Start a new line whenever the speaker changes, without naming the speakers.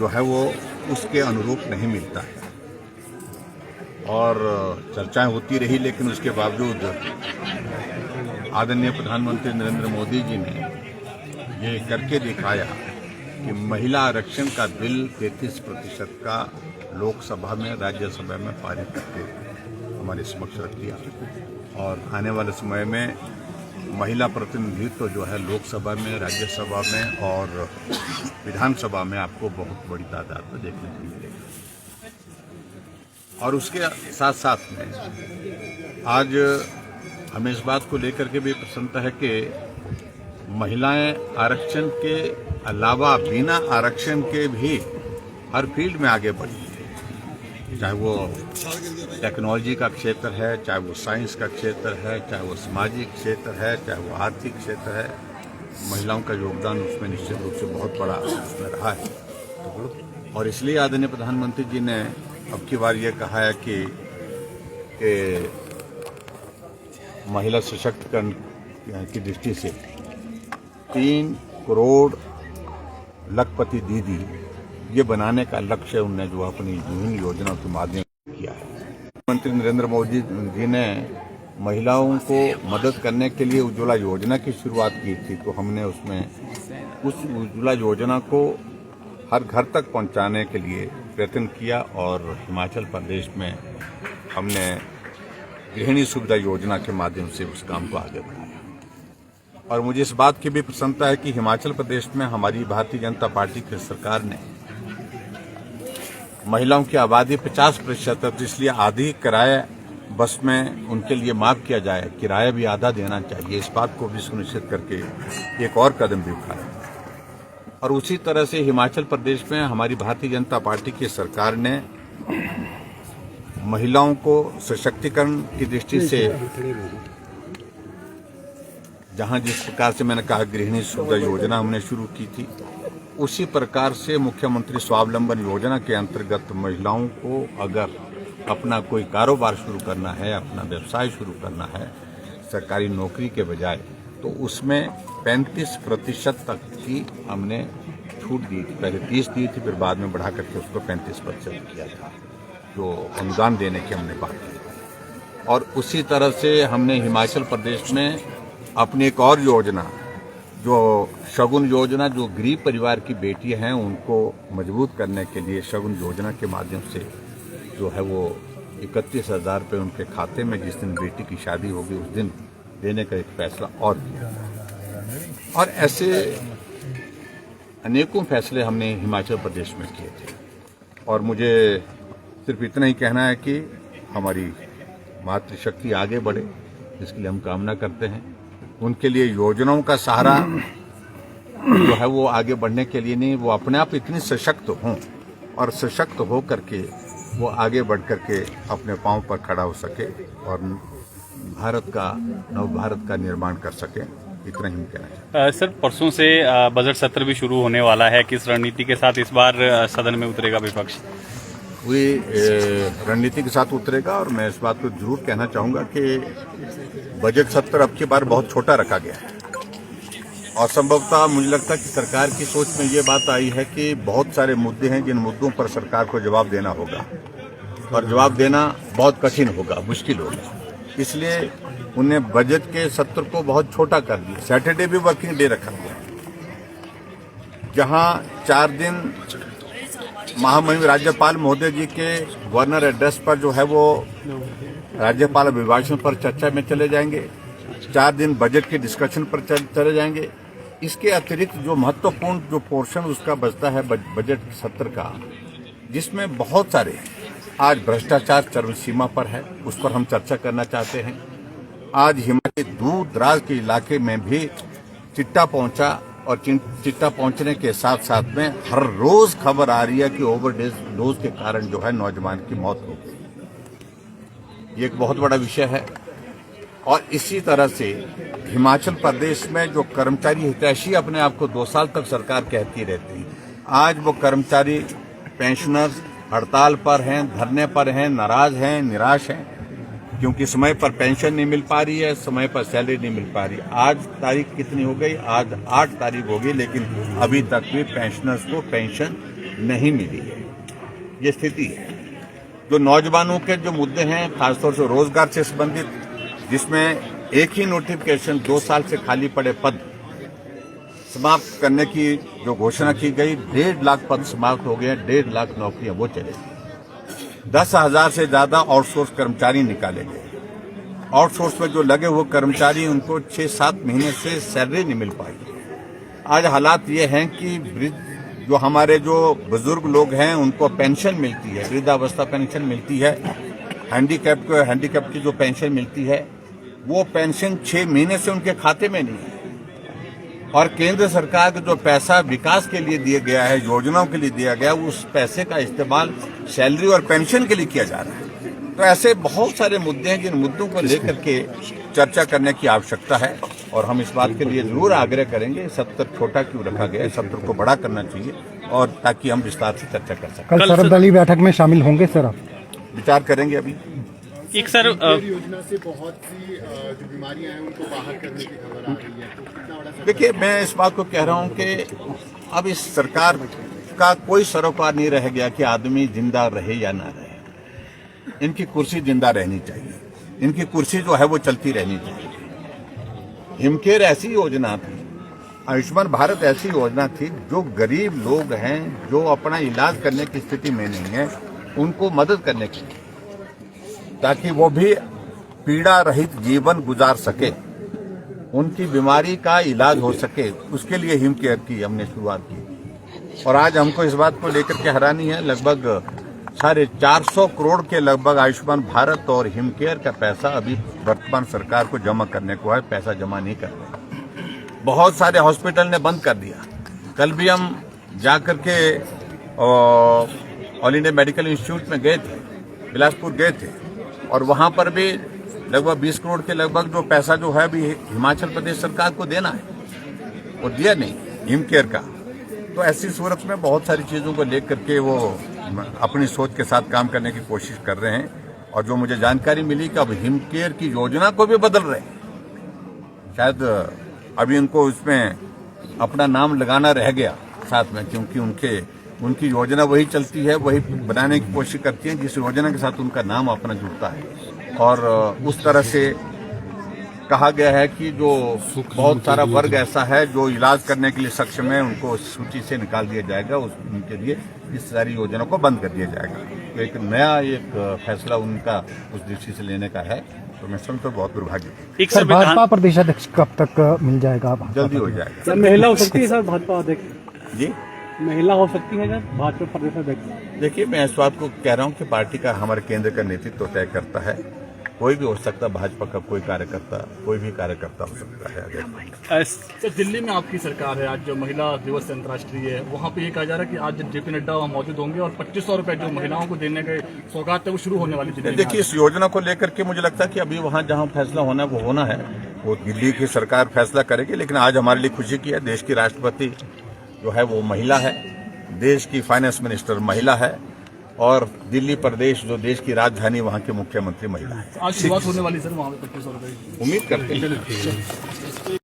जो है वो उसके अनुरूप नहीं मिलता है। और चर्चाएं होती रही, लेकिन उसके बावजूद आदरणीय प्रधानमंत्री नरेंद्र मोदी जी ने ये करके दिखाया कि महिला आरक्षण का बिल 33% का लोकसभा में, राज्यसभा में पारित करके हमारे समक्ष रख दिया। और आने वाले समय में महिला प्रतिनिधित्व जो है लोकसभा में, राज्यसभा में और विधानसभा में आपको बहुत बड़ी तादाद में देखने को मिलेगा। और उसके साथ साथ में आज हमें इस बात को लेकर के भी प्रसन्नता है कि महिलाएं आरक्षण के अलावा बिना आरक्षण के भी हर फील्ड में आगे बढ़ी है, चाहे वो टेक्नोलॉजी का क्षेत्र है, चाहे वो साइंस का क्षेत्र है, चाहे वो सामाजिक क्षेत्र है, चाहे वो आर्थिक क्षेत्र है। महिलाओं का योगदान उसमें निश्चित रूप से बहुत बड़ा उसमें रहा है। और इसलिए आदरणीय प्रधानमंत्री जी ने अब की बार ये कहा है कि महिला सशक्तिकरण की दृष्टि से 3 करोड़ लखपति दीदी ये बनाने का लक्ष्य उन्होंने जो अपनी विभिन्न योजनाओं के माध्यम से किया है। प्रधानमंत्री नरेंद्र मोदी जी ने महिलाओं को मदद करने के लिए उज्ज्वला योजना की शुरुआत की थी, तो हमने उसमें उस उज्ज्वला योजना को हर घर तक पहुंचाने के लिए प्रयत्न किया। और हिमाचल प्रदेश में हमने गृहिणी सुविधा योजना के माध्यम से उस काम को आगे बढ़ाया। और मुझे इस बात की भी प्रसन्नता है कि हिमाचल प्रदेश में हमारी भारतीय जनता पार्टी की सरकार ने महिलाओं की आबादी 50% है, तो इसलिए आधी किराया बस में उनके लिए माफ किया जाए, किराया भी आधा देना चाहिए, इस बात को भी सुनिश्चित करके एक और कदम भी उठाया। और उसी तरह से हिमाचल प्रदेश में हमारी भारतीय जनता पार्टी की सरकार ने महिलाओं को सशक्तिकरण की दृष्टि से जहां जिस प्रकार से मैंने कहा गृहिणी सुविधा योजना हमने शुरू की थी, उसी प्रकार से मुख्यमंत्री स्वावलंबन योजना के अंतर्गत महिलाओं को अगर अपना कोई कारोबार शुरू करना है, अपना व्यवसाय शुरू करना है सरकारी नौकरी के बजाय, तो उसमें 35% तक की हमने छूट दी थी। पहले 30 दी थी, फिर बाद में बढ़ा करके उसको 35% किया था, जो अनुदान देने की हमने बात की। और उसी तरह से हमने हिमाचल प्रदेश में अपनी एक और योजना, जो शगुन योजना, जो गरीब परिवार की बेटियां हैं उनको मजबूत करने के लिए शगुन योजना के माध्यम से जो है वो 31,000 रुपये उनके खाते में जिस दिन बेटी की शादी होगी उस दिन देने का एक फैसला और किया। और ऐसे अनेकों फैसले हमने हिमाचल प्रदेश में किए थे। और मुझे सिर्फ इतना ही कहना है कि हमारी मातृशक्ति आगे बढ़े, इसके लिए हम कामना करते हैं। उनके लिए योजनाओं का सहारा जो है वो आगे बढ़ने के लिए नहीं, वो अपने आप इतनी सशक्त हों और सशक्त हो करके वो आगे बढ़ करके अपने पांव पर खड़ा हो सके और भारत का, नव भारत का निर्माण कर सके। इतना ही कहना चाहिए।
सर, परसों से बजट सत्र भी शुरू होने वाला है, किस रणनीति के साथ इस बार सदन में उतरेगा विपक्ष?
वही रणनीति के साथ उतरेगा। और मैं इस बात को जरूर कहना चाहूंगा कि बजट सत्र अब की बार बहुत छोटा रखा गया है। और संभवतः मुझे लगता है कि सरकार की सोच में ये बात आई है कि बहुत सारे मुद्दे हैं जिन मुद्दों पर सरकार को जवाब देना होगा, और जवाब देना बहुत कठिन होगा, मुश्किल होगा। इसलिए उन्हें बजट के सत्र को बहुत छोटा कर दिया। सैटरडे भी वर्किंग डे रखा गया, जहां 4 दिन महामहिम राज्यपाल महोदय जी के गवर्नर एड्रेस पर जो है वो राज्यपाल अभिभाषण पर चर्चा में चले जाएंगे, 4 दिन बजट के डिस्कशन पर चले जाएंगे। इसके अतिरिक्त जो महत्वपूर्ण जो पोर्शन उसका बचता है बजट सत्र का, जिसमें बहुत सारे आज भ्रष्टाचार चरम सीमा पर है, उस पर हम चर्चा करना चाहते हैं। आज हिमाचल के दूर दराज के इलाके में भी चिट्टा पहुंचा, और चिट्टा पहुंचने के साथ साथ में हर रोज खबर आ रही है कि ओवरडोज के कारण जो है नौजवान की मौत हो गई। ये एक बहुत बड़ा विषय है। और इसी तरह से हिमाचल प्रदेश में जो कर्मचारी हितैषी अपने आप को 2 साल तक सरकार कहती रहती, आज वो कर्मचारी पेंशनर्स हड़ताल पर हैं, धरने पर हैं, नाराज हैं, निराश हैं, क्योंकि समय पर पेंशन नहीं मिल पा रही है, समय पर सैलरी नहीं मिल पा रही। आज तारीख कितनी हो गई? आज 8 तारीख हो गई, लेकिन अभी तक भी पेंशनर्स को पेंशन नहीं मिली है। ये स्थिति है। जो नौजवानों के जो मुद्दे हैं, खासतौर से रोजगार से संबंधित, जिसमें एक ही नोटिफिकेशन 2 साल से खाली पड़े पद समाप्त करने की जो घोषणा की गई, 1.5 लाख पद समाप्त हो गए, 1.5 लाख नौकरियां वो चले गई। 10,000 से ज्यादा आउटसोर्स कर्मचारी निकाले गए। आउटसोर्स में जो लगे हुए कर्मचारी, उनको 6-7 महीने से सैलरी नहीं मिल पाई। आज हालात ये हैं कि जो हमारे जो बुजुर्ग लोग हैं उनको पेंशन मिलती है, वृद्धावस्था पेंशन मिलती है, हैंडीकैप की जो पेंशन मिलती है, वो पेंशन 6 महीने से उनके खाते में नहीं है। और केंद्र सरकार का जो पैसा विकास के लिए दिया गया है, योजनाओं के लिए दिया गया, उस पैसे का इस्तेमाल सैलरी और पेंशन के लिए किया जा रहा है। तो ऐसे बहुत सारे मुद्दे हैं जिन मुद्दों को लेकर के चर्चा करने की आवश्यकता है, और हम इस बात के लिए जरूर आग्रह करेंगे। सत्र छोटा क्यों रखा गया है, सत्र को बड़ा करना चाहिए, और ताकि हम विस्तार से चर्चा कर सकें।
कल सर्वदलीय बैठक में शामिल होंगे सर आप?
विचार करेंगे अभी।
एक सर
योजना से बहुत सी जो बीमारियां हैं उनको बाहर करने की खबर आ रही है, तो कितना बड़ा
देखिए, मैं इस बात को कह रहा हूं कि अब इस सरकार का कोई सरोकार नहीं रह गया कि आदमी जिंदा रहे या ना रहे। इनकी कुर्सी जिंदा रहनी चाहिए, इनकी कुर्सी जो है वो चलती रहनी चाहिए। हिमकेयर ऐसी योजना थी, आयुष्मान भारत ऐसी योजना थी, जो गरीब लोग हैं, जो अपना इलाज करने की स्थिति में नहीं है, उनको मदद करने की, ताकि वो भी पीड़ा रहित जीवन गुजार सके, उनकी बीमारी का इलाज हो सके। उसके लिए हिमकेयर की हमने शुरुआत की। और आज हमको इस बात को लेकर के हैरानी है, लगभग 450 करोड़ के लगभग आयुष्मान भारत और हिमकेयर का पैसा अभी वर्तमान सरकार को जमा करने को है, पैसा जमा नहीं कर रहे। बहुत सारे हॉस्पिटल ने बंद कर दिया। कल भी हम जाकर के ऑल इंडिया मेडिकल इंस्टीट्यूट में गए थे, बिलासपुर गए थे, और वहां पर भी लगभग 20 करोड़ के लगभग जो पैसा जो है अभी हिमाचल प्रदेश सरकार को देना है, वो दिया नहीं हिमकेयर का। तो ऐसी सूरत में बहुत सारी चीजों को लेकर के वो अपनी सोच के साथ काम करने की कोशिश कर रहे हैं। और जो मुझे जानकारी मिली कि अब हिमकेयर की योजना को भी बदल रहे हैं, शायद अभी उनको उसमें अपना नाम लगाना रह गया साथ में, क्योंकि उनकी योजना वही चलती है, वही बनाने की कोशिश करती है जिस योजना के साथ उनका नाम अपना जुड़ता है। और उस तरह से कहा गया है कि जो बहुत सारा वर्ग ऐसा है जो इलाज करने के लिए सक्षम है, उनको सूची से निकाल दिया जाएगा, उनके लिए इस सारी योजना को बंद कर दिया जाएगा। तो एक नया फैसला उनका उस दृष्टि से लेने का है, तो मैं समझता हूं बहुत दुर्भाग्य।
एक
सर भाजपा प्रदेशाध्यक्ष कब तक मिल जाएगा?
जल्दी हो जाएगा।
सर महिला हो सकती है सर भाजपा अध्यक्ष?
जी,
महिला हो सकती है सर भाजपा प्रदेशाध्यक्ष?
देखिए, मैं इस बात को कह रहा हूं कि पार्टी का, हमारे केंद्र का नेतृत्व तय करता है। कोई भी हो सकता, भाजपा का कोई कार्यकर्ता, कोई भी कार्यकर्ता हो सकता है।
सर दिल्ली में आपकी सरकार है, आज जो महिला दिवस अंतर्राष्ट्रीय है, वहाँ पे ये कहा जा रहा है कि आज जेपी नड्डा वहाँ मौजूद होंगे और 2500 रुपए जो महिलाओं को देने के सौगात है वो शुरू होने वाली है।
देखिए, इस योजना को लेकर के मुझे लगता है कि अभी वहाँ जहाँ फैसला होना है वो होना है, वो दिल्ली की सरकार फैसला करेगी। लेकिन आज हमारे लिए खुशी की है, देश की राष्ट्रपति जो है वो महिला है, देश की फाइनेंस मिनिस्टर महिला है, और दिल्ली प्रदेश जो देश की राजधानी, वहाँ के मुख्यमंत्री महिला है।
आज शुरुआत होने वाली सर वहाँ पे 2500 रुपए
उम्मीद करते हैं।